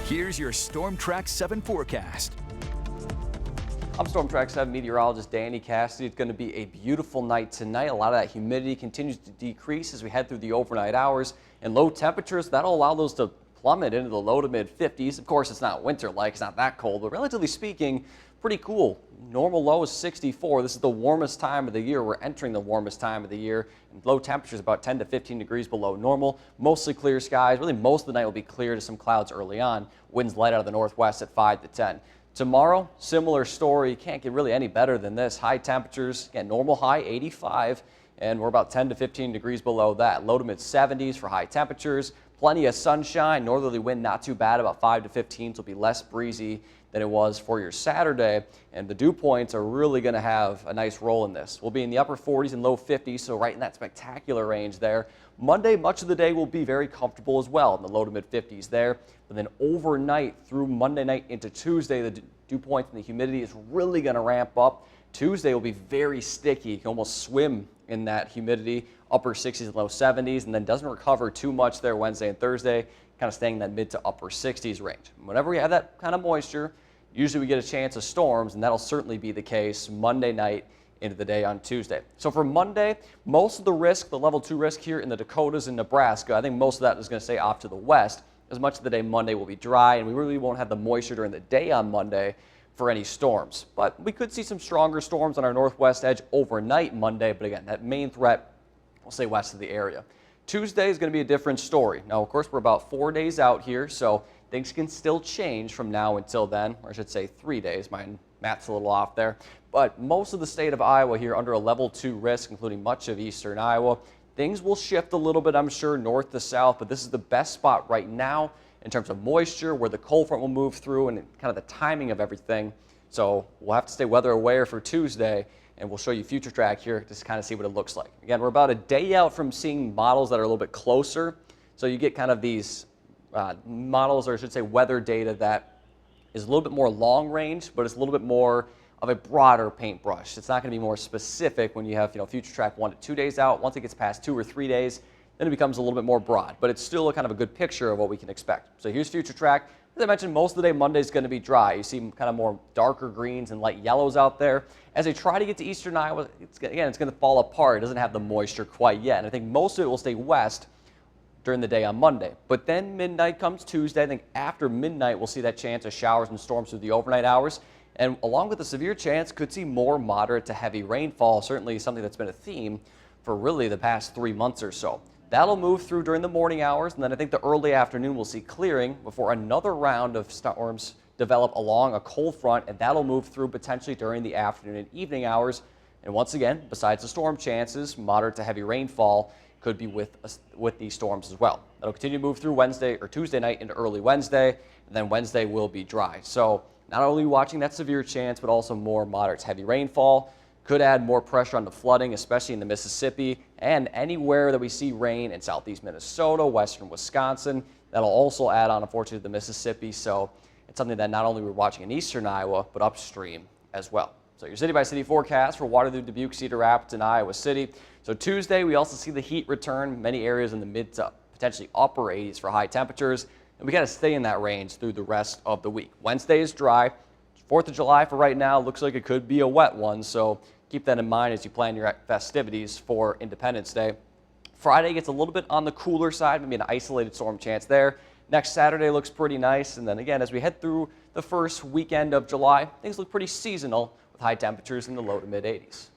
Here's your Storm Track 7 forecast. I'm Storm Track 7 meteorologist Danny Cassidy. It's going to be a beautiful night tonight. A lot of that humidity continues to decrease as we head through the overnight hours, and low temperatures, that'll allow those to plummet into the low to mid 50s. Of course, it's not winter-like, it's not that cold, but relatively speaking, pretty cool. Normal low is 64. This is the warmest time of the year. We're entering the warmest time of the year. And low temperatures about 10 to 15 degrees below normal. Mostly clear skies. Really, most of the night will be clear to some clouds early on. Winds light out of the northwest at 5 to 10. Tomorrow, similar story. Can't get really any better than this. High temperatures, again, normal high 85, and we're about 10 to 15 degrees below that. Low to mid 70s for high temperatures. Plenty of sunshine. Northerly wind not too bad, about 5 to 15, so it'll be less breezy than it was for your Saturday. And the dew points are really going to have a nice role in this. We'll be in the upper 40s and low 50s, so right in that spectacular range there. Monday, much of the day will be very comfortable as well, in the low to mid 50s there. But then overnight through Monday night into Tuesday, the dew points and the humidity is really going to ramp up. Tuesday will be very sticky. You can almost swim in that humidity, upper 60s and low 70s, and then doesn't recover too much there Wednesday and Thursday, kind of staying in that mid to upper 60s range. Whenever we have that kind of moisture, usually we get a chance of storms, and that'll certainly be the case Monday night into the day on Tuesday. So for Monday, most of the risk, the level 2 risk here in the Dakotas and Nebraska, I think most of that is going to stay off to the west. As much of the day Monday will be dry, and we really won't have the moisture during the day on Monday for any storms. But we could see some stronger storms on our northwest edge overnight Monday, but again, that main threat will stay west of the area. Tuesday is going to be a different story. Now, of course, we're about 4 days out here, so things can still change from now until then, or I should say 3 days. My math's a little off there. But most of the state of Iowa here under a level 2 risk, including much of eastern Iowa. Things will shift a little bit, I'm sure, north to south, but this is the best spot right now in terms of moisture, where the cold front will move through, and kind of the timing of everything. So we'll have to stay weather aware for Tuesday, and we'll show you future track here to kind of see what it looks like. Again, we're about a day out from seeing models that are a little bit closer. So you get kind of these models, or I should say weather data, that is a little bit more long range, but it's a little bit more of a broader paintbrush. It's not going to be more specific when you have future track 1 to 2 days out. Once it gets past 2 or 3 days, then it becomes a little bit more broad, but it's still a kind of a good picture of what we can expect. So here's future track. As I mentioned, most of the day Monday is going to be dry. You see kind of more darker greens and light yellows out there. As they try to get to eastern Iowa, it's going to fall apart. It doesn't have the moisture quite yet, and I think most of it will stay west during the day on Monday. But then midnight comes Tuesday. I think after midnight we'll see that chance of showers and storms through the overnight hours. And along with the severe chance, could see more moderate to heavy rainfall, certainly something that's been a theme for really the past 3 months or so. That'll move through during the morning hours, and then I think the early afternoon we'll see clearing before another round of storms develop along a cold front, and that'll move through potentially during the afternoon and evening hours. And once again, besides the storm chances, moderate to heavy rainfall could be with these storms as well. That'll continue to move through Wednesday or Tuesday night into early Wednesday, and then Wednesday will be dry. So not only watching that severe chance, but also more moderate to heavy rainfall. Could add more pressure on the flooding, especially in the Mississippi and anywhere that we see rain in southeast Minnesota, western Wisconsin. That'll also add on, unfortunately, to the Mississippi. So it's something that not only we're watching in eastern Iowa, but upstream as well. So your city-by-city forecast for Waterloo, Dubuque, Cedar Rapids, and Iowa City. So Tuesday, we also see the heat return. Many areas in the mid to potentially upper 80s for high temperatures. And we got to stay in that range through the rest of the week. Wednesday is dry. 4th of July for right now looks like it could be a wet one. So keep that in mind as you plan your festivities for Independence Day. Friday gets a little bit on the cooler side, maybe an isolated storm chance there. Next Saturday looks pretty nice. And then again, as we head through the first weekend of July, things look pretty seasonal with high temperatures in the low to mid 80s.